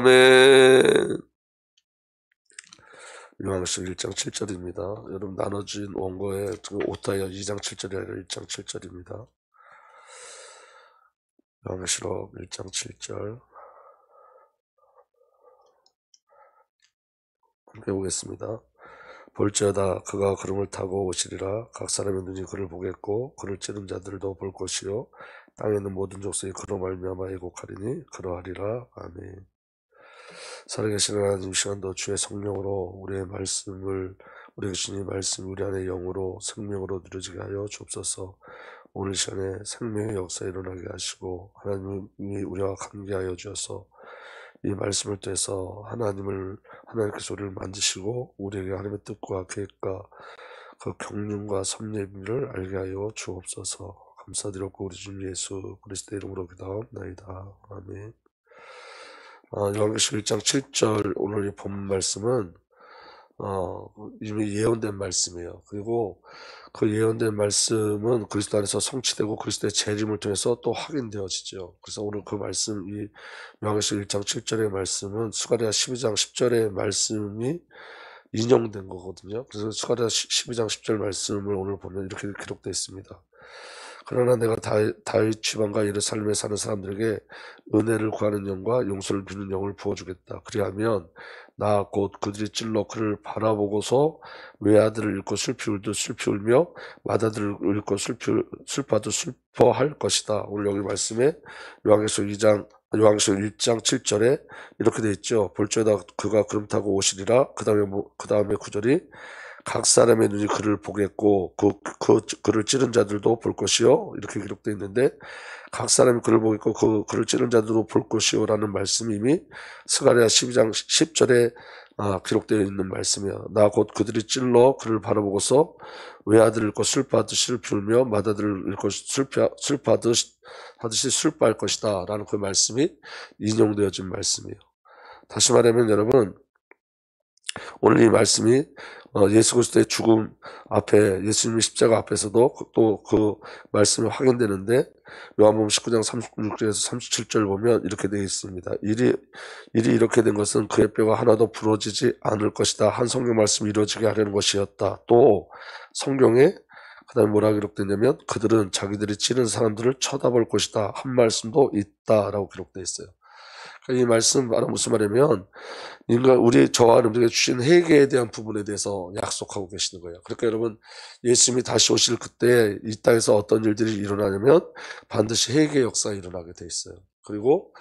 아멘. 요한계시록 1장 7절입니다. 여러분 나눠진 원고에 오타야 2장 7절이 아니라 1장 7절입니다. 요한계시록 1장 7절 함께 보겠습니다. 볼지어다 그가 구름을 타고 오시리라. 각 사람의 눈이 그를 보겠고 그를 찌른 자들도 볼 것이요 땅에 있는 모든 족속이 그로 말미암아 애곡하리니 그러하리라. 아멘. 살아계신 하나님, 시간도 주의 성령으로 우리의 말씀을, 우리에게 주신 말씀 우리 안의 영으로 생명으로 누려지게 하여 주옵소서. 오늘 시간에 생명의 역사 일어나게 하시고 하나님이 우리와 함께하여 주셔서 이 말씀을 통해서 하나님께서 우리를 만지시고 우리에게 하나님의 뜻과 계획과 그 경륜과 섭리를 알게 하여 주옵소서. 감사드렸고 우리 주 예수 그리스도의 이름으로 기도하옵나이다. 아멘. 요한계시록 1장 7절 오늘 이 본 말씀은 이미 예언된 말씀이에요. 그리고 그 예언된 말씀은 그리스도 안에서 성취되고 그리스도의 재림을 통해서 또 확인되어지죠. 그래서 오늘 그 말씀, 이 요한계시록 1장 7절의 말씀은 스가랴 12장 10절의 말씀이 인용된 거거든요. 그래서 스가랴 12장 10절 말씀을 오늘 보면 이렇게 기록되어 있습니다. 그러나 내가 다윗 지방과 예루살렘에 사는 사람들에게 은혜를 구하는 영과 용서를 비는 영을 부어주겠다. 그리하면 나 곧 그들이 찔러 그를 바라보고서 외아들을 잃고 슬피 울듯 슬피 울며 맏아들을 잃고 슬퍼도 슬퍼할 것이다. 오늘 여기 말씀에 요한계시록 1장 7절에 이렇게 되어 있죠. 볼지어다 그가 구름 타고 오시리라. 그 다음에 구절이 각 사람의 눈이 그를 보겠고 그를 찌른 자들도 볼 것이요 이렇게 기록되어 있는데 각 사람이 그를 보겠고 그를 찌른 자들도 볼 것이요 라는 말씀이 이미 스가랴 12장 10절에 기록되어 있는 말씀이야. 나 곧 그들이 찔러 그를 바라보고서 외아들을 잃고 슬퍼하듯이 슬피 울며 맏아들을 잃고 슬퍼하듯이 슬퍼할 것이다 라는 그 말씀이 인용되어진 말씀이에요. 다시 말하면 여러분, 오늘 이 말씀이 예수 그리스도의 죽음 앞에, 예수님의 십자가 앞에서도 또 그 말씀이 확인되는데 요한복음 19장 36절에서 37절 보면 이렇게 되어 있습니다. 일이 이렇게 된 것은 그의 뼈가 하나도 부러지지 않을 것이다. 한 성경 말씀이 이루어지게 하려는 것이었다. 또 성경에 그 다음에 뭐라 기록되냐면 그들은 자기들이 찌른 사람들을 쳐다볼 것이다. 한 말씀도 있다라고 기록되어 있어요. 이 말씀 바로 무슨 말이냐면 저와 여러분에게 주신 회개에 대한 부분에 대해서 약속하고 계시는 거예요. 그러니까 여러분, 예수님이 다시 오실 그때 이 땅에서 어떤 일들이 일어나냐면 반드시 회개의 역사가 일어나게 돼 있어요. 그리고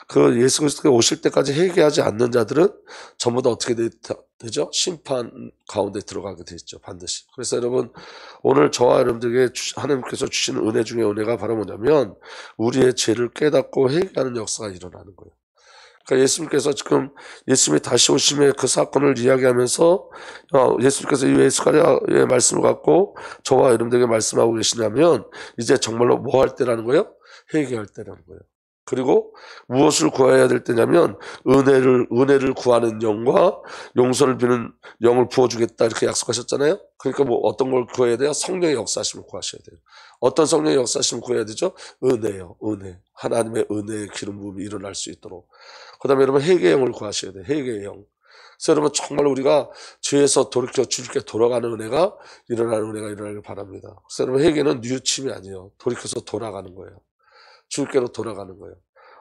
그 예수 그리스도가 오실 때까지 회개하지 않는 자들은 전부 다 어떻게 되죠? 심판 가운데 들어가게 돼 있죠. 반드시. 그래서 여러분, 오늘 저와 여러분들에게 하나님께서 주시는 은혜 중에 은혜가 바로 뭐냐면 우리의 죄를 깨닫고 회개하는 역사가 일어나는 거예요. 그러니까 예수님께서 지금 예수님이 다시 오심의 그 사건을 이야기하면서 예수님께서 이 스가랴의 말씀을 갖고 저와 여러분들에게 말씀하고 계시냐면 이제 정말로 뭐 할 때라는 거예요? 회개할 때라는 거예요. 그리고 무엇을 구해야 될 때냐면 은혜를 구하는 영과 용서를 비는 영을 부어주겠다 이렇게 약속하셨잖아요. 그러니까 뭐 어떤 걸 구해야 돼요? 성령의 역사심을 구하셔야 돼요. 어떤 성령의 역사심을 구해야 되죠? 은혜요. 은혜. 하나님의 은혜의 기름 부음이 일어날 수 있도록. 그 다음에 여러분 회개의 영을 구하셔야 돼요. 회개의 영. 그래서 여러분 정말 우리가 죄에서 돌이켜 주님께 돌아가는 은혜가 일어나길 바랍니다. 그래서 여러분 회개는 뉘우침이 아니에요. 돌이켜서 돌아가는 거예요. 주님께로 돌아가는 거예요.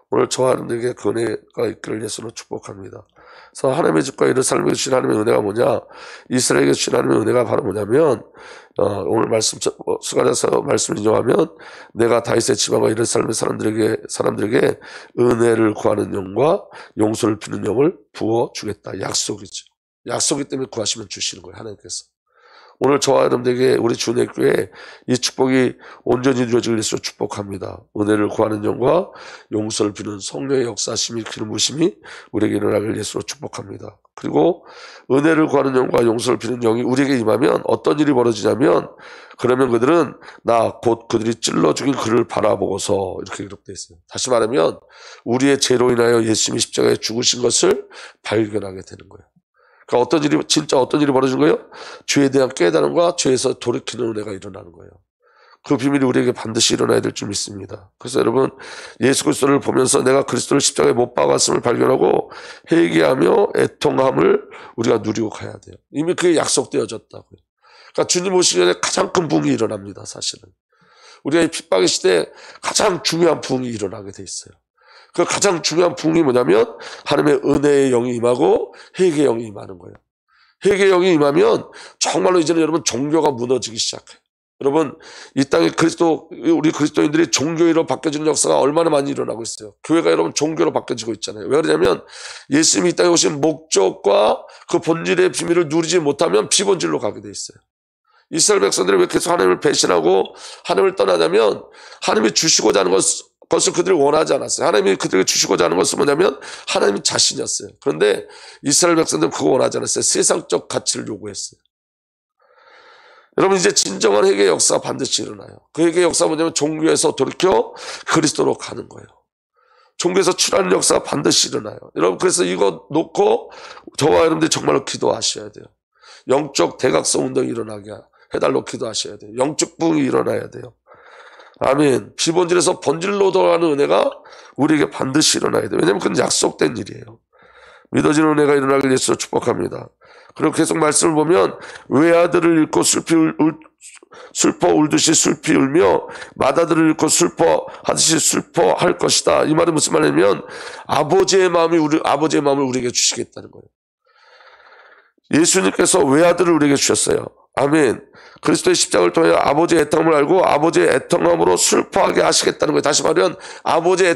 오늘 저와 여러분들에게 그 은혜가 있기를 예수로 축복합니다. 그래서 하나님의 집과 예루살렘에 주신 하나님의 은혜가 뭐냐? 이스라엘에게 주신 하나님의 은혜가 바로 뭐냐면 오늘 말씀 스가랴서 말씀을 인용하면 내가 다윗의 지방과 예루살렘의 사람들에게 은혜를 구하는 영과 용서를 비는 영을 부어 주겠다. 약속이죠. 약속이기 때문에 구하시면 주시는 거예요. 하나님께서. 오늘 저와 여러분들에게 우리 주내교회 이 축복이 온전히 이루어지길 위해서 축복합니다. 은혜를 구하는 영과 용서를 비는 성령의 역사심이 기름 부으심이 우리에게 일어나길 예수로 축복합니다. 그리고 은혜를 구하는 영과 용서를 비는 영이 우리에게 임하면 어떤 일이 벌어지냐면 그러면 그들은 나 곧 그들이 찔러 죽인 그를 바라보고서 이렇게 기록되어 있어요. 다시 말하면 우리의 죄로 인하여 예수님이 십자가에 죽으신 것을 발견하게 되는 거예요. 그러니까 어떤 일이 벌어진 거예요? 죄에 대한 깨달음과 죄에서 돌이키는 은혜가 일어나는 거예요. 그 비밀이 우리에게 반드시 일어나야 될 줄 믿습니다. 그래서 여러분, 예수 그리스도를 보면서 내가 그리스도를 십자가에 못 박았음을 발견하고 회개하며 애통함을 우리가 누리고 가야 돼요. 이미 그게 약속되어졌다고요. 그러니까 주님 오시기 전에 가장 큰 부흥이 일어납니다. 사실은 우리가 이 핍박의 시대에 가장 중요한 부흥이 일어나게 돼 있어요. 그 가장 중요한 부흥이 뭐냐면 하나님의 은혜의 영이 임하고 회개의 영이 임하는 거예요. 회개의 영이 임하면 정말로 이제는 여러분 종교가 무너지기 시작해요. 여러분, 이 땅에 우리 그리스도인들이 종교로 바뀌어지는 역사가 얼마나 많이 일어나고 있어요. 교회가 여러분 종교로 바뀌어지고 있잖아요. 왜 그러냐면 예수님이 이 땅에 오신 목적과 그 본질의 비밀을 누리지 못하면 비본질로 가게 돼 있어요. 이스라엘 백성들이 왜 계속 하나님을 배신하고 하나님을 떠나냐면 하나님이 주시고자 하는 것을 그들이 원하지 않았어요. 하나님이 그들에게 주시고자 하는 것은 뭐냐면 하나님이 자신이었어요. 그런데 이스라엘 백성들은 그거 원하지 않았어요. 세상적 가치를 요구했어요. 여러분, 이제 진정한 회개의 역사가 반드시 일어나요. 그 회개의 역사가 뭐냐면 종교에서 돌이켜 그리스도로 가는 거예요. 종교에서 출하는 역사가 반드시 일어나요. 여러분, 그래서 이거 놓고 저와 여러분들이 정말로 기도하셔야 돼요. 영적 대각성 운동이 일어나게 해달라고 기도하셔야 돼요. 영적 부흥이 일어나야 돼요. 아멘. 비본질에서 본질로 돌아가는 은혜가 우리에게 반드시 일어나야 돼요. 왜냐하면 그건 약속된 일이에요. 믿어지는 은혜가 일어나길 예수로 축복합니다. 그리고 계속 말씀을 보면 외아들을 잃고 슬퍼 울듯이 슬피 울며 맏아들을 잃고 슬퍼하듯이 슬퍼할 것이다. 이 말은 무슨 말이냐면 아버지의 마음을 우리에게 주시겠다는 거예요. 예수님께서 외아들을 우리에게 주셨어요. 아멘. 그리스도의 십자가를 통해 아버지의 애통함을 알고 아버지의 애통함으로 슬퍼하게 하시겠다는 거예요. 다시 말하면 아버지의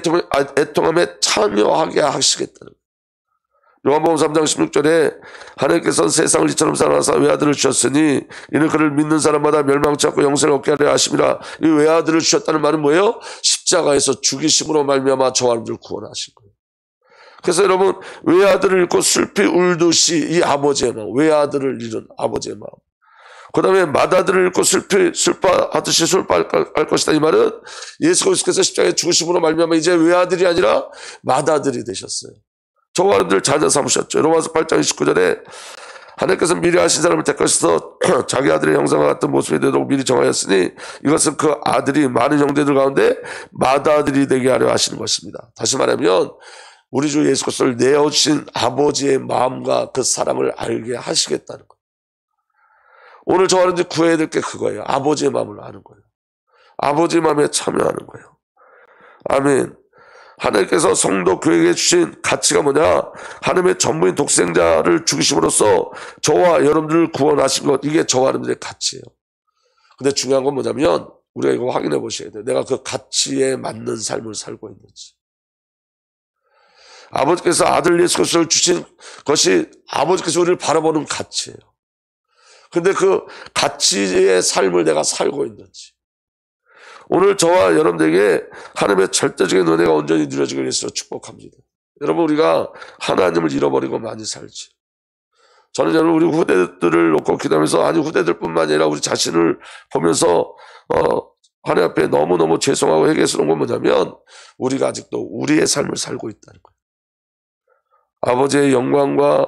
애통함에 참여하게 하시겠다는 거예요. 요한복음 3장 16절에 하나님께서는 세상을 이처럼 사랑하사 외아들을 주셨으니 이는 그를 믿는 사람마다 멸망치 않고 영생을 얻게 하려 하심이라. 이 외아들을 주셨다는 말은 뭐예요? 십자가에서 죽이심으로 말미암아 저와 여러분들을 구원하신 거예요. 그래서 여러분, 외아들을 잃고 슬피 울듯이 이 아버지의 마음, 외아들을 잃은 아버지의 마음, 그 다음에 맏아들을 잃고 슬퍼하듯이 슬퍼할 것이다. 이 말은 예수 그리스도께서 십자가에 죽으심으로 말미암아 이제 외아들이 아니라 맏아들이 되셨어요. 저와 여러분들 자녀 삼으셨죠. 로마서 8장 29절에 하나님께서 미리 하신 사람을 택하셔서 자기 아들의 형상과 같은 모습이 되도록 미리 정하였으니 이것은 그 아들이 많은 형제들 가운데 맏아들이 되게 하려 하시는 것입니다. 다시 말하면 우리 주 예수 그리스도를 내어주신 아버지의 마음과 그 사랑을 알게 하시겠다는 거예요. 오늘 저와 여러분들이 구해야 될 게 그거예요. 아버지의 마음을 아는 거예요. 아버지의 마음에 참여하는 거예요. 아멘. 하나님께서 성도 교회에게 주신 가치가 뭐냐? 하나님의 전부인 독생자를 죽이심으로써 저와 여러분들을 구원하신 것, 이게 저와 여러분들의 가치예요. 근데 중요한 건 뭐냐면 우리가 이거 확인해 보셔야 돼요. 내가 그 가치에 맞는 삶을 살고 있는지. 아버지께서 아들 예수 그리스도를 주신 것이 아버지께서 우리를 바라보는 가치예요. 근데 그 가치의 삶을 내가 살고 있는지. 오늘 저와 여러분들에게 하나님의 절대적인 은혜가 온전히 누려지길 위해서 축복합니다. 여러분, 우리가 하나님을 잃어버리고 많이 살지. 저는 여러분 우리 후대들을 놓고 기도하면서, 아니 후대들뿐만 아니라 우리 자신을 보면서 하나님 앞에 너무너무 죄송하고 회개스러운 건 뭐냐면 우리가 아직도 우리의 삶을 살고 있다는 거예요. 아버지의 영광과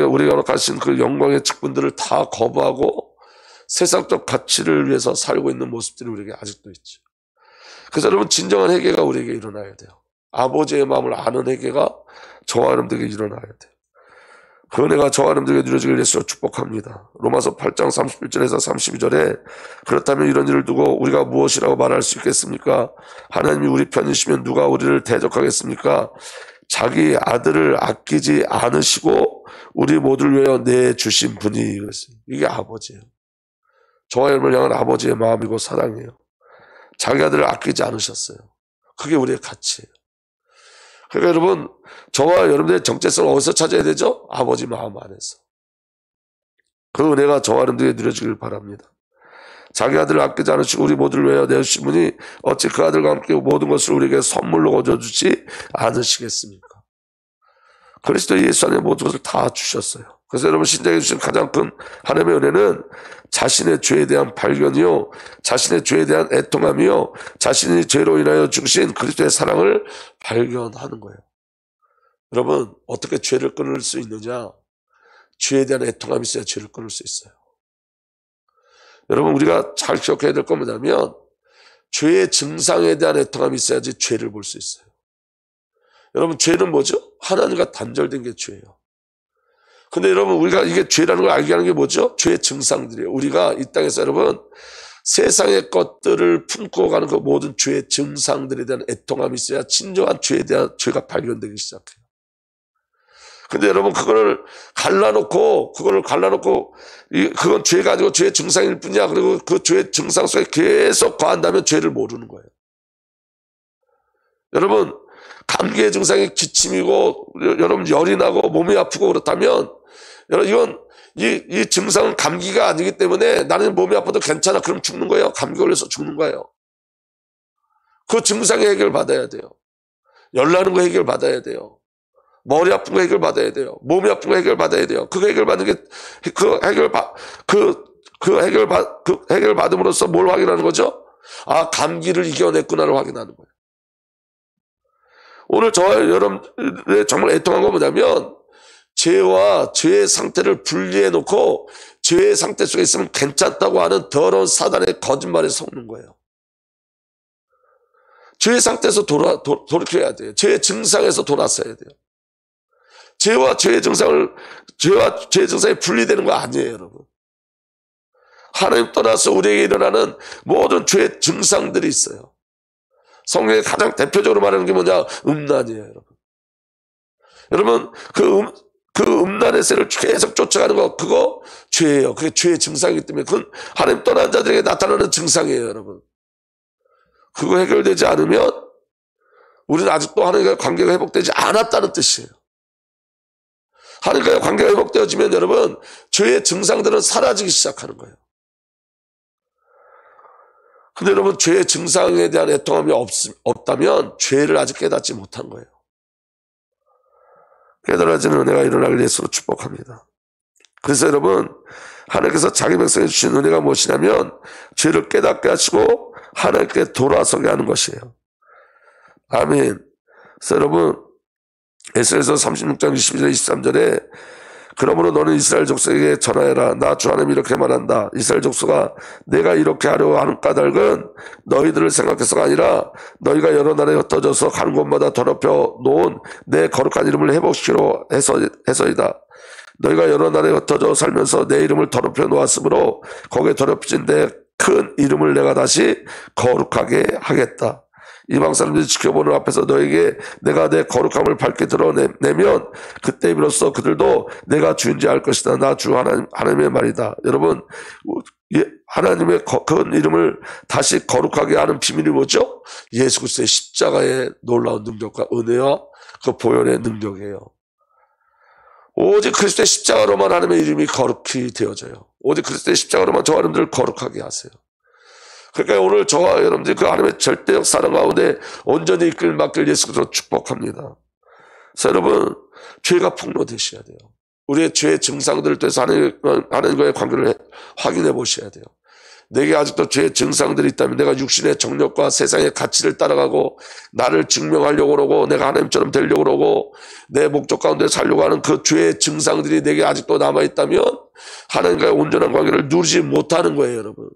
우리가 가신 그 영광의 직분들을 다 거부하고 세상적 가치를 위해서 살고 있는 모습들이 우리에게 아직도 있죠. 그래서 여러분, 진정한 회개가 우리에게 일어나야 돼요. 아버지의 마음을 아는 회개가 저와 여러분들에게 일어나야 돼요. 그 은혜가 저와 여러분들에게 누려지길 위해서 축복합니다. 로마서 8장 31절에서 32절에 그렇다면 이런 일을 두고 우리가 무엇이라고 말할 수 있겠습니까? 하나님이 우리 편이시면 누가 우리를 대적하겠습니까? 자기 아들을 아끼지 않으시고 우리 모두를 위하여 내주신 분이 이것이에요. 이게 아버지예요. 저와 여러분을 향한 아버지의 마음이고 사랑이에요. 자기 아들을 아끼지 않으셨어요. 그게 우리의 가치예요. 그러니까 여러분, 저와 여러분들의 정체성을 어디서 찾아야 되죠? 아버지 마음 안에서. 그 은혜가 저와 여러분들에게 누려지길 바랍니다. 자기 아들을 아끼지 않으시고 우리 모두를 위하여 내주신 분이 어찌 그 아들과 함께 모든 것을 우리에게 선물로 거저주지 않으시겠습니까? 그리스도 예수 안에 모든 것을 다 주셨어요. 그래서 여러분, 신자에게 주신 가장 큰 하나님의 은혜는 자신의 죄에 대한 발견이요, 자신의 죄에 대한 애통함이요, 자신이 죄로 인하여 죽으신 그리스도의 사랑을 발견하는 거예요. 여러분, 어떻게 죄를 끊을 수 있느냐? 죄에 대한 애통함이 있어야 죄를 끊을 수 있어요. 여러분 우리가 잘 기억해야 될 건 뭐냐면 죄의 증상에 대한 애통함이 있어야지 죄를 볼 수 있어요. 여러분 죄는 뭐죠? 하나님과 단절된 게 죄예요. 근데 여러분 우리가 이게 죄라는 걸 알게 하는 게 뭐죠? 죄의 증상들이에요. 우리가 이 땅에서 여러분 세상의 것들을 품고 가는 그 모든 죄의 증상들에 대한 애통함이 있어야 진정한 죄에 대한 죄가 발견되기 시작해요. 근데 여러분 그거를 갈라놓고 그건 죄가 아니고 죄의 증상일 뿐이야. 그리고 그 죄의 증상 속에 계속 거한다면 죄를 모르는 거예요. 여러분 감기의 증상이 기침이고 여러분 열이 나고 몸이 아프고 그렇다면 여러분 이건 이 증상은 감기가 아니기 때문에 나는 몸이 아파도 괜찮아. 그럼 죽는 거예요. 감기 걸려서 죽는 거예요. 그 증상의 해결 받아야 돼요. 열 나는 거 해결 받아야 돼요. 머리 아픈 거 해결 받아야 돼요. 몸이 아픈 거 해결 받아야 돼요. 그 해결 받는 게 그 해결 받음으로써 뭘 확인하는 거죠? 아, 감기를 이겨냈구나를 확인하는 거예요. 오늘 저와 여러분의 정말 애통한 건 뭐냐면 죄와 죄의 상태를 분리해 놓고 죄의 상태 속에 있으면 괜찮다고 하는 더러운 사단의 거짓말에 속는 거예요. 죄의 상태에서 돌이켜야 돼요. 죄의 증상에서 돌아서야 돼요. 죄와 죄의 증상이 분리되는 거 아니에요, 여러분. 하나님 떠나서 우리에게 일어나는 모든 죄의 증상들이 있어요. 성경에 가장 대표적으로 말하는 게 뭐냐? 음란이에요, 여러분. 여러분, 그 음란의 새를 계속 쫓아가는 거, 그거 죄예요. 그게 죄의 증상이기 때문에 그건 하나님 떠난 자들에게 나타나는 증상이에요, 여러분. 그거 해결되지 않으면 우리는 아직도 하나님과의 관계가 회복되지 않았다는 뜻이에요. 하나님과의 관계가 회복되어지면 여러분 죄의 증상들은 사라지기 시작하는 거예요. 근데 여러분 죄의 증상에 대한 애통함이 없다면 죄를 아직 깨닫지 못한 거예요. 깨달아지는 은혜가 일어나길 예수로 축복합니다. 그래서 여러분 하나님께서 자기 백성에 주신 은혜가 무엇이냐면 죄를 깨닫게 하시고 하나님께 돌아서게 하는 것이에요. 아멘. 그래서 여러분 에스겔서 36장 22절 23절에 그러므로 너는 이스라엘 족속에게 전하여라. 나 주 하나님이 이렇게 말한다. 이스라엘 족속아 내가 이렇게 하려고 하는 까닭은 너희들을 생각해서가 아니라 너희가 여러 나라에 흩어져서 가는 곳마다 더럽혀 놓은 내 거룩한 이름을 회복시키려 해서이다. 너희가 여러 나라에 흩어져 살면서 내 이름을 더럽혀 놓았으므로 거기에 더럽혀진 내 큰 이름을 내가 다시 거룩하게 하겠다. 이방 사람들이 지켜보는 앞에서 너에게 내가 내 거룩함을 밝게 드러내면 그때 비로소 그들도 내가 주인지 알 것이다. 나 주 하나님의 말이다. 여러분 하나님의 그 이름을 다시 거룩하게 하는 비밀이 뭐죠? 예수 그리스도의 십자가의 놀라운 능력과 은혜와 그 보혈의 능력이에요. 오직 그리스도의 십자가로만 하나님의 이름이 거룩히 되어져요. 오직 그리스도의 십자가로만 저와 여러분들을 거룩하게 하세요. 그러니까 오늘 저와 여러분들이 그 하나님의 절대적 사랑 가운데 온전히 이끌 맡길 예수 그리스도로 축복합니다. 그래서 여러분 죄가 폭로되셔야 돼요. 우리의 죄의 증상들을 통해서 하나님과의 관계를 확인해 보셔야 돼요. 내게 아직도 죄의 증상들이 있다면 내가 육신의 정욕과 세상의 가치를 따라가고 나를 증명하려고 그러고 내가 하나님처럼 되려고 그러고 내 목적 가운데 살려고 하는 그 죄의 증상들이 내게 아직도 남아있다면 하나님과의 온전한 관계를 누리지 못하는 거예요, 여러분.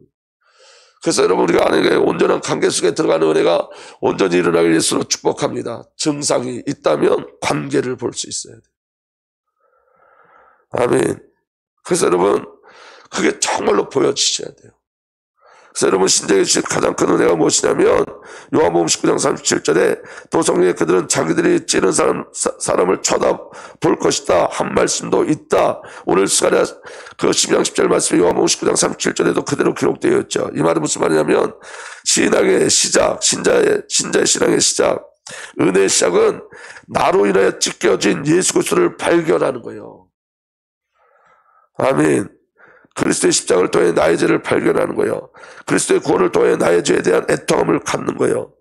그래서 여러분 우리가 하나님과의 온전한 관계 속에 들어가는 은혜가 온전히 일어나길 예수로 축복합니다. 증상이 있다면 관계를 볼 수 있어야 돼요. 아멘. 그래서 여러분 그게 정말로 보여지셔야 돼요. 그래서 여러분 신자에게 주신 가장 큰 은혜가 무엇이냐면 요한복음 19장 37절에 또 성경에 그들은 자기들이 찌른 사람을 쳐다볼 것이다 한 말씀도 있다. 오늘 시간에 그 12장 10절 말씀이 요한복음 19장 37절에도 그대로 기록되어 있죠. 이 말은 무슨 말이냐면 신앙의 시작, 신자의 신앙의 시작, 은혜의 시작은 나로 인하여 찢겨진 예수 그리스도를 발견하는 거예요. 아멘. 그리스도의 십자가를 통해 나의 죄를 발견하는 거예요. 그리스도의 구원을 통해 나의 죄에 대한 애통함을 갖는 거예요.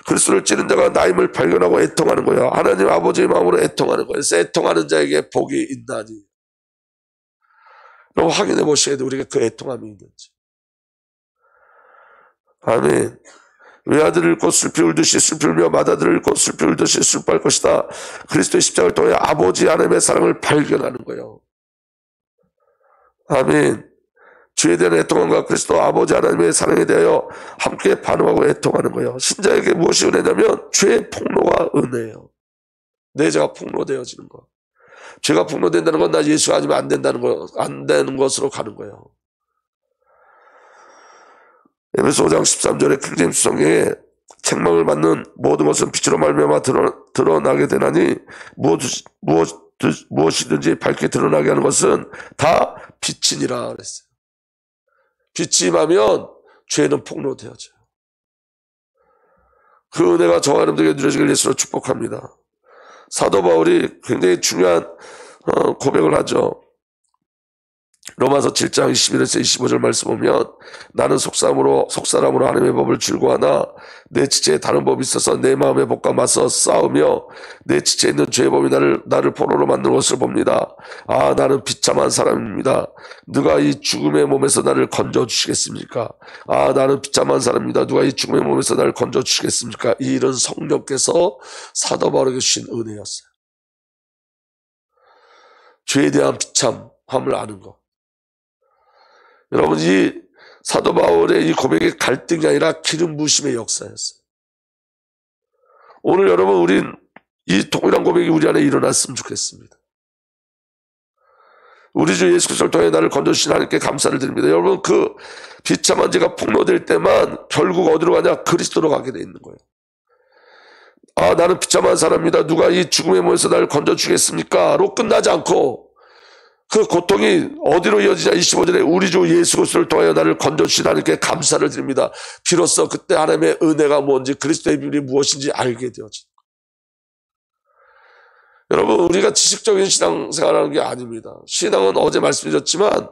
그리스도를 찌른 자가 나임을 발견하고 애통하는 거예요. 하나님 아버지의 마음으로 애통하는 거예요. 그래서 애통하는 자에게 복이 있나니. 그럼 확인해 보셔야 돼요. 우리가 그 애통함이 있는지. 아멘. 외아들을 읽고 슬피 울듯이 슬피 울며 맏아들을 읽고 슬피 울듯이 슬퍼할 것이다. 그리스도의 십자가를 통해 아버지 하나님의 사랑을 발견하는 거예요. 아멘. 죄에 대한 애통함과 그리스도 아버지 하나님의 사랑에 대하여 함께 반응하고 애통하는 거예요. 신자에게 무엇이 은혜냐면 죄의 폭로가 은혜예요. 내 죄가 폭로되어지는 거. 죄가 폭로된다는 건 나 예수가 아니면 안 되는 것으로 가는 거예요. 에베소 5장 13절에 킹제임스 성경에 책망을 받는 모든 것은 빛으로 말미암아 드러나게 되나니 무엇이든지 밝게 드러나게 하는 것은 다 빛이니라 그랬어요. 빛이 임하면 죄는 폭로되어져요. 그 은혜가 저와 여러분들에게 누려지길 예수로 축복합니다. 사도 바울이 굉장히 중요한 고백을 하죠. 로마서 7장 21에서 25절 말씀 보면 나는 속사람으로 하나님의 법을 즐거워하나 내 지체에 다른 법이 있어서 내 마음의 법과 맞서 싸우며 내 지체에 있는 죄의 법이 나를 포로로 만드는 것을 봅니다. 아, 나는 비참한 사람입니다. 누가 이 죽음의 몸에서 나를 건져주시겠습니까? 아, 나는 비참한 사람입니다. 누가 이 죽음의 몸에서 나를 건져주시겠습니까? 이 일은 성령께서 사도 바울에게 주신 은혜였어요. 죄에 대한 비참함을 아는 것. 여러분, 이 사도 바울의 이 고백이 갈등이 아니라 기름 부으심의 역사였어요. 오늘 여러분, 우린 이 동일한 고백이 우리 안에 일어났으면 좋겠습니다. 우리 주 예수 그리스도를 통해 나를 건져주신 하나님께 감사를 드립니다. 여러분, 그 비참한 죄가 폭로될 때만 결국 어디로 가냐? 그리스도로 가게 돼 있는 거예요. 아, 나는 비참한 사람입니다. 누가 이 죽음의 몸에서 나를 건져주겠습니까? 로 끝나지 않고 그 고통이 어디로 이어지냐? 25절에 우리 주 예수 그리스도를 통하여 나를 건져주신 하나님께 감사를 드립니다. 비로소 그때 하나님의 은혜가 뭔지 그리스도의 비밀이 무엇인지 알게 되어진. 여러분, 우리가 지식적인 신앙생활하는 게 아닙니다. 신앙은 어제 말씀드렸지만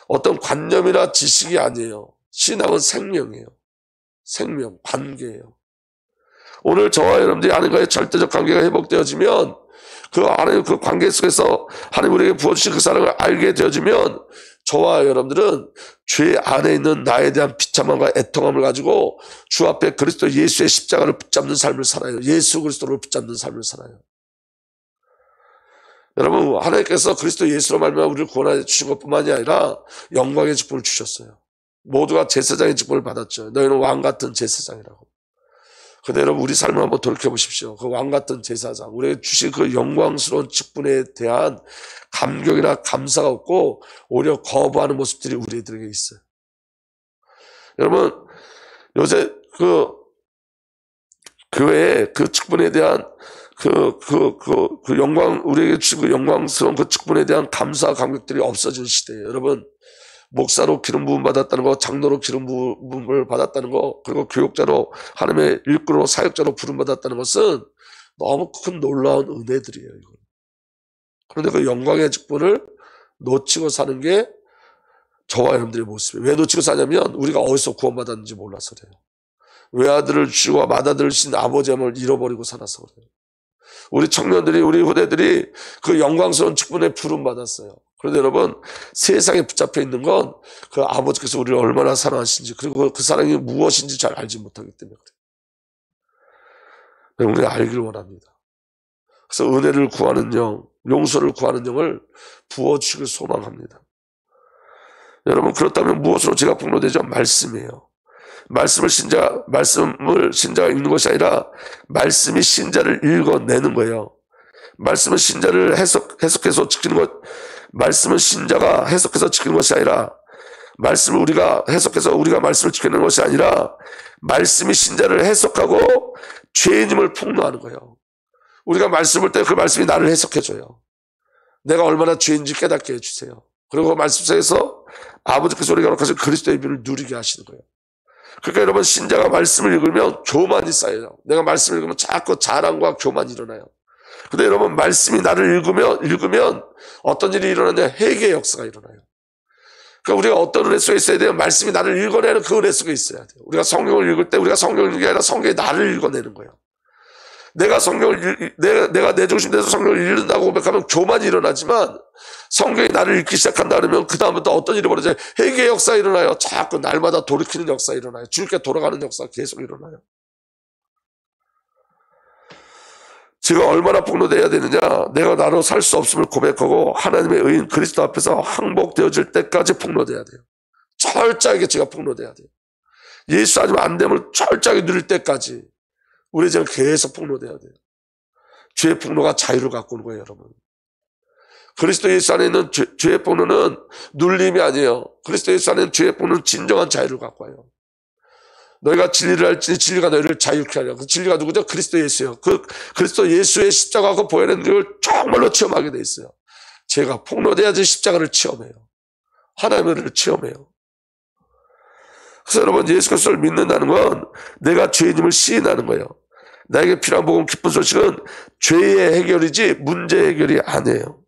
어떤 관념이나 지식이 아니에요. 신앙은 생명이에요. 생명, 관계예요. 오늘 저와 여러분들이 하나님과의 절대적 관계가 회복되어지면 그 관계 속에서 하나님 우리에게 부어주신 그 사랑을 알게 되어지면 저와 여러분들은 죄 안에 있는 나에 대한 비참함과 애통함을 가지고 주 앞에 그리스도 예수의 십자가를 붙잡는 삶을 살아요. 예수 그리스도를 붙잡는 삶을 살아요. 여러분, 하나님께서 그리스도 예수로 말미암아 우리를 구원해 주신 것뿐만이 아니라 영광의 직분을 주셨어요. 모두가 제사장의 직분을 받았죠. 너희는 왕같은 제사장이라고. 근데 여러분, 우리 삶을 한번 돌이켜보십시오. 그 왕같은 제사장, 우리에게 주신 그 영광스러운 직분에 대한 감격이나 감사가 없고 오히려 거부하는 모습들이 우리들에게 있어요. 여러분, 요새 그 교회의 그 직분에 대한 그 영광, 우리에게 주신 그 영광스러운 그 직분에 대한 감사, 감격들이 없어진 시대예요. 여러분, 목사로 기름 부음 받았다는 거, 장로로 기름 부음을 받았다는 거, 그리고 교육자로 하나님의 일꾼으로 사역자로 부름 받았다는 것은 너무 큰 놀라운 은혜들이에요. 이거. 그런데 그 영광의 직분을 놓치고 사는 게 저와 여러분들의 모습이에요. 왜 놓치고 사냐면 우리가 어디서 구원받았는지 몰라서 그래요. 외아들을 주시고 맏아들을 주신 아버지의 마음을 잃어버리고 살아서 그래요. 우리 청년들이, 우리 후대들이 그 영광스러운 직분에 부름 받았어요. 그런데 여러분, 세상에 붙잡혀 있는 건 그 아버지께서 우리를 얼마나 사랑하신지, 그리고 그 사랑이 무엇인지 잘 알지 못하기 때문에 그래요. 우리가 알기를 원합니다. 그래서 은혜를 구하는 영, 용서를 구하는 영을 부어주시길 소망합니다. 여러분, 그렇다면 무엇으로 죄가 폭로되죠? 말씀이에요. 말씀을 신자가 읽는 것이 아니라 말씀이 신자를 읽어내는 거예요. 말씀은 신자를 해석해서 지키는 것, 말씀은 신자가 해석해서 지키는 것이 아니라, 말씀을 우리가 해석해서 우리가 말씀을 지키는 것이 아니라, 말씀이 신자를 해석하고 죄인임을 폭로하는 거예요. 우리가 말씀 볼 때 그 말씀이 나를 해석해줘요. 내가 얼마나 죄인지 깨닫게 해주세요. 그리고 그 말씀 속에서 아버지께서 우리가 허락하신 그리스도의 비를 누리게 하시는 거예요. 그러니까 여러분, 신자가 말씀을 읽으면 교만이 쌓여요. 내가 말씀을 읽으면 자꾸 자랑과 교만이 일어나요. 근데 여러분, 말씀이 나를 읽으면 어떤 일이 일어나냐? 회개의 역사가 일어나요. 그러니까 우리가 어떤 은혜 속에 있어야 돼요? 말씀이 나를 읽어내는 그 은혜 속에 있어야 돼요. 우리가 성경을 읽을 때 우리가 성경을 읽는 게 아니라 성경이 나를 읽어내는 거예요. 내가 내 중심돼서 성경을 읽는다고 고백하면 교만이 일어나지만 성경이 나를 읽기 시작한다 그러면 그 다음부터 어떤 일이 벌어져요? 회개의 역사가 일어나요. 자꾸 날마다 돌이키는 역사가 일어나요. 주님께 돌아가는 역사가 계속 일어나요. 제가 얼마나 폭로되어야 되느냐? 내가 나로 살 수 없음을 고백하고 하나님의 의인 그리스도 앞에서 항복되어질 때까지 폭로되어야 돼요. 철저하게 죄가 폭로돼야 돼요. 예수 아니면 안 됨을 철저하게 누릴 때까지 우리 죄는 계속 폭로돼야 돼요. 죄의 폭로가 자유를 갖고 오는 거예요, 여러분. 그리스도 예수 안에 있는 죄의 폭로는 눌림이 아니에요. 그리스도 예수 안에 있는 죄의 폭로는 진정한 자유를 갖고 와요. 너희가 진리를 알지 진리가 너희를 자유케 하려. 그 진리가 누구죠? 그리스도 예수예요. 그 그리스도 예수의 십자가가 보여낸 걸 정말로 체험하게 돼 있어요. 죄가 폭로돼야지 십자가를 체험해요. 하나님의 은혜를 체험해요. 그래서 여러분, 예수 그리스도를 믿는다는 건 내가 죄인임을 시인하는 거예요. 나에게 필요한 복음 기쁜 소식은 죄의 해결이지 문제 해결이 아니에요.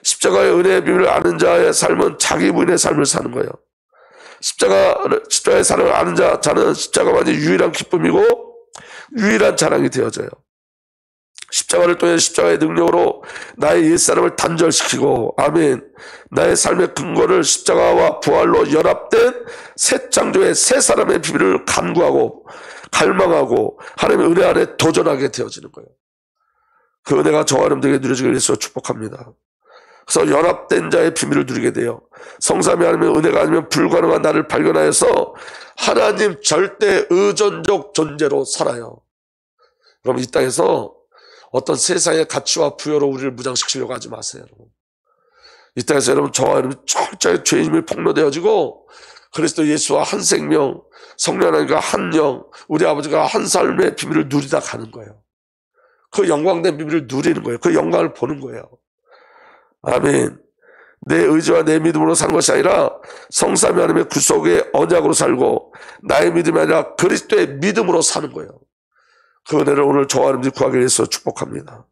십자가의 은혜의 비밀을 아는 자의 삶은 자기 부인의 삶을 사는 거예요. 십자가의 사랑을 아는 자는 십자가만이 유일한 기쁨이고 유일한 자랑이 되어져요. 십자가를 통해 십자가의 능력으로 나의 옛사람을 단절시키고, 아멘, 나의 삶의 근거를 십자가와 부활로 연합된 새 창조의 새 사람의 비밀을 간구하고 갈망하고 하나님의 은혜 안에 도전하게 되어지는 거예요. 그 은혜가 저와 여러분들에게 누려지길 위해서 축복합니다. 그래서 연합된 자의 비밀을 누리게 돼요. 성삼위 하나님의 은혜가 아니면 불가능한 나를 발견하여서 하나님 절대 의존적 존재로 살아요. 그럼 이 땅에서 어떤 세상의 가치와 부여로 우리를 무장시키려고 하지 마세요, 여러분. 이 땅에서 여러분, 저와 여러분 철저히 죄인임이 폭로되어지고 그리스도 예수와 한 생명, 성령 하나님과 한 영, 우리 아버지가 한 삶의 비밀을 누리다 가는 거예요. 그 영광된 비밀을 누리는 거예요. 그 영광을 보는 거예요. 아멘. 내 의지와 내 믿음으로 사는 것이 아니라 성삼위 하나님의 구속의 언약으로 살고 나의 믿음이 아니라 그리스도의 믿음으로 사는 거예요. 그 은혜를 오늘 저와 여러분들이 구하기 위해서 축복합니다.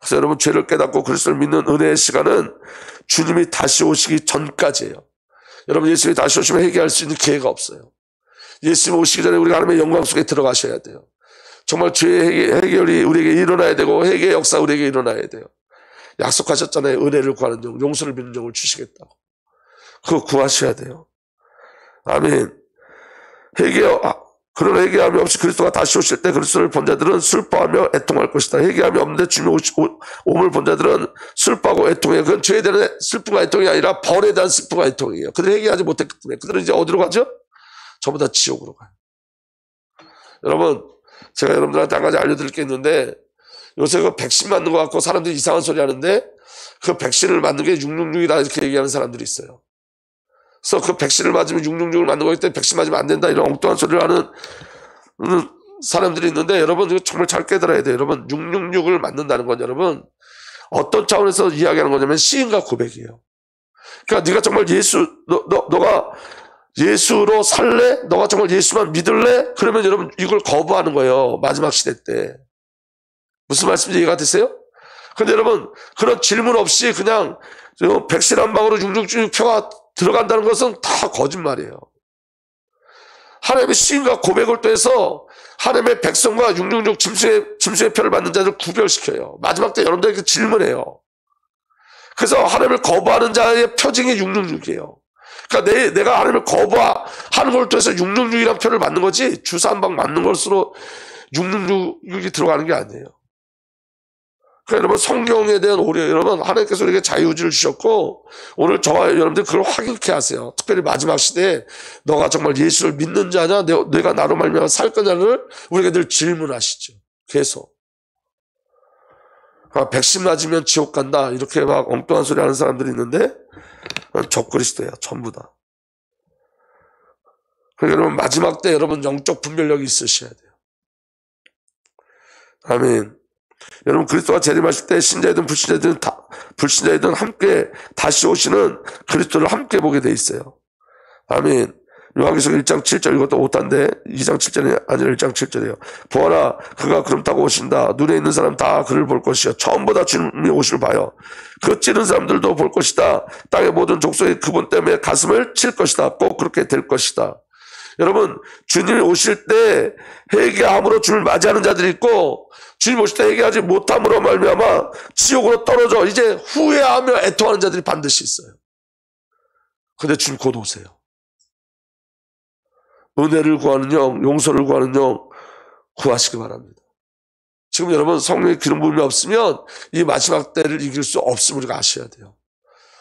그래서 여러분, 죄를 깨닫고 그리스도를 믿는 은혜의 시간은 주님이 다시 오시기 전까지예요. 여러분, 예수님이 다시 오시면 회개할 수 있는 기회가 없어요. 예수님 오시기 전에 우리가 하나님의 영광 속에 들어가셔야 돼요. 정말 죄의 해결이 우리에게 일어나야 되고 회개의 역사 우리에게 일어나야 돼요. 약속하셨잖아요. 은혜를 구하는 영, 용서를 믿는 영을 주시겠다고. 그거 구하셔야 돼요. 아멘. 그런 회개함이 없이 그리스도가 다시 오실 때 그리스도를 본 자들은 슬퍼하며 애통할 것이다. 회개함이 없는데 주님이 오물 본 자들은 슬퍼하고 애통해요. 그건 죄에 대한 슬픔과 애통이 아니라 벌에 대한 슬픔과 애통이에요. 그들은 회개하지 못했기 때문에. 그들은 이제 어디로 가죠? 전부 다 지옥으로 가요. 여러분, 제가 여러분들한테 한 가지 알려드릴 게 있는데, 요새 그 백신 맞는 것 같고 사람들이 이상한 소리 하는데, 그 백신을 맞는 게 666이다 이렇게 얘기하는 사람들이 있어요. 그래서 그 백신을 맞으면 666을 맞는 거기 때문에 백신 맞으면 안 된다 이런 엉뚱한 소리를 하는 사람들이 있는데, 여러분 이거 정말 잘 깨달아야 돼요. 여러분, 666을 맞는다는 건 여러분 어떤 차원에서 이야기하는 거냐면 시인과 고백이에요. 그러니까 네가 정말 너가 예수로 살래? 너가 정말 예수만 믿을래? 그러면 여러분 이걸 거부하는 거예요. 마지막 시대 때. 무슨 말씀인지 이해가 되세요? 근데 여러분, 그런 질문 없이 그냥 백신 한 방으로 666표가 들어간다는 것은 다 거짓말이에요. 하나님의 시인과 고백을 통해서 하나님의 백성과 666 짐승의 표를 받는 자들을 구별시켜요. 마지막 때 여러분들에게 질문해요. 그래서 하나님을 거부하는 자의 표징이 666이에요. 그러니까 내가 하나님을 거부하는 걸 통해서 666이라는 표를 받는 거지, 주사 한 방 맞는 것으로 666이 들어가는 게 아니에요. 그러니까 여러분, 성경에 대한 오해, 여러분, 하나님께서 우리에게 자유의지를 주셨고, 오늘 저와 여러분들 그걸 확인케 하세요. 특별히 마지막 시대에 너가 정말 예수를 믿는 자냐, 내가 나로 말미암아 살 거냐를 우리에게 늘 질문하시죠. 계속. 백신 맞으면 지옥 간다 이렇게 막 엉뚱한 소리 하는 사람들이 있는데, 적그리스도예요. 전부 다. 그러니까 여러분, 마지막 때 여러분 영적 분별력이 있으셔야 돼요. 아멘. 여러분, 그리스도가 재림하실 때 신자이든 불신자이든 함께 다시 오시는 그리스도를 함께 보게 돼 있어요. 아멘. 요한계시록 1장 7절, 이것도 오타인데 2장 7절이 아니라 1장 7절이에요. 보아라, 그가 구름 타고 오신다. 눈에 있는 사람 다 그를 볼 것이요. 처음보 다 주님이 오실 봐요. 그 찌는 사람들도 볼 것이다. 땅의 모든 족속이 그분 때문에 가슴을 칠 것이다. 꼭 그렇게 될 것이다. 여러분, 주님이 오실 때 회개함으로 주님을 맞이하는 자들이 있고, 주님 오실 때 회개하지 못함으로 말미암아 지옥으로 떨어져 이제 후회하며 애통하는 자들이 반드시 있어요. 근데 주님 곧 오세요. 은혜를 구하는 영, 용서를 구하는 영 구하시기 바랍니다. 지금 여러분, 성령의 기름 부음이 없으면 이 마지막 때를 이길 수 없음을 우리가 아셔야 돼요.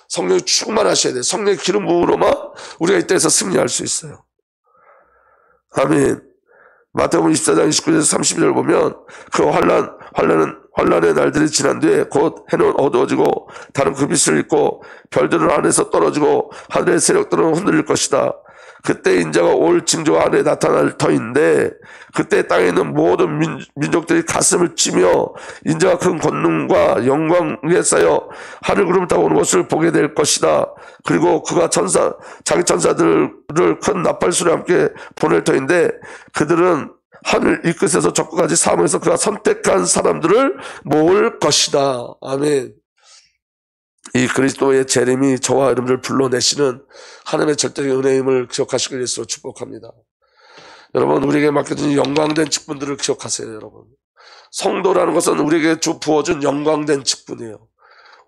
성령이 충만하셔야 돼요. 성령의 기름 부음으로만 우리가 이 땅에서 승리할 수 있어요. 아멘. 마태복음 24장 29절에서 30절 보면 그 환란의 날들이 지난 뒤에 곧 해는 어두워지고 달은 그 빛을 잃고 별들은 하늘에서 떨어지고 하늘의 세력들은 흔들릴 것이다. 그때 인자가 올 징조가 하늘에 나타날 터인데 그때 땅에 있는 모든 민족들이 가슴을 치며 인자가 큰 권능과 영광 위에 쌓여 하늘 구름을 타고 오는 것을 보게 될 것이다. 그리고 그가 자기 천사들을 큰 나팔소리와 함께 보낼 터인데 그들은 하늘 이 끝에서 저 끝까지 사무해서 그가 선택한 사람들을 모을 것이다. 아멘. 이 그리스도의 재림이 저와 여러분들 불러내시는 하나님의 절대적인 은혜임을 기억하시길 예수로 축복합니다. 여러분, 우리에게 맡겨진 영광된 직분들을 기억하세요. 여러분, 성도라는 것은 우리에게 주 부어준 영광된 직분이에요.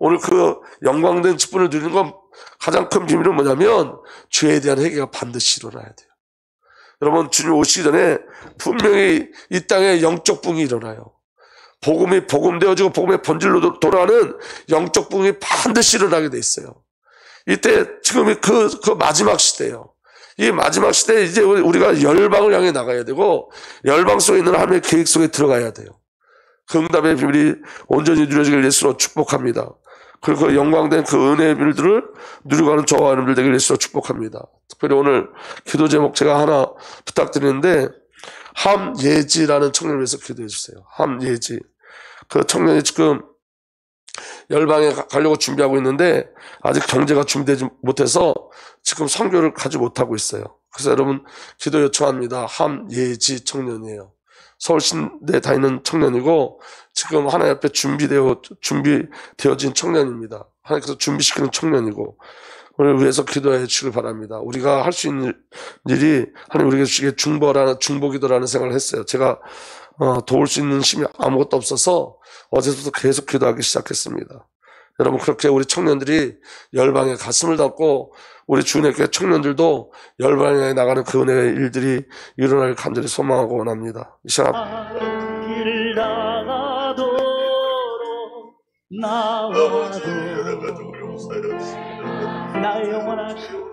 오늘 그 영광된 직분을 누리는 건 가장 큰 비밀은 뭐냐면 죄에 대한 회개가 반드시 일어나야 돼요. 여러분, 주님 오시기 전에 분명히 이 땅에 영적 붕이 일어나요. 복음이 복음되어지고 복음의 본질로 돌아가는 영적 붕이 반드시 일어나게 돼 있어요. 이때 지금이 그 마지막 시대예요. 이 마지막 시대에 이제 우리가 열방을 향해 나가야 되고 열방 속에 있는 하나님의 계획 속에 들어가야 돼요. 그 응답의 비밀이 온전히 누려지길 예수로 축복합니다. 그리고 그 영광된 그 은혜의 비밀들을 누리고 가는 저와 여러분들 되길 예수로 축복합니다. 특별히 오늘 기도 제목 제가 하나 부탁드리는데 함예지라는 청년을 위해서 기도해 주세요. 함예지. 그 청년이 지금 열방에 가려고 준비하고 있는데 아직 경제가 준비되지 못해서 지금 선교를 가지 못하고 있어요. 그래서 여러분 기도 요청합니다. 함예지 청년이에요. 서울신대 다니는 청년이고 지금 하나님 앞에 준비되어진 청년입니다. 하나님께서 준비시키는 청년이고 오늘 위해서 기도해 주시길 바랍니다. 우리가 할 수 있는 일이 하나님 우리에게 주시기에 중보기도라는 생각을 했어요. 제가 도울 수 있는 힘이 아무것도 없어서 어제부터 계속 기도하기 시작했습니다. 여러분 그렇게 우리 청년들이 열방에 가슴을 담고 우리 주님의 교회 청년들도 열방에 나가는 그 은혜의 일들이 일어날 간절히 소망하고 원합니다. 이 시간 길 나가도록 나와도 나 영원하신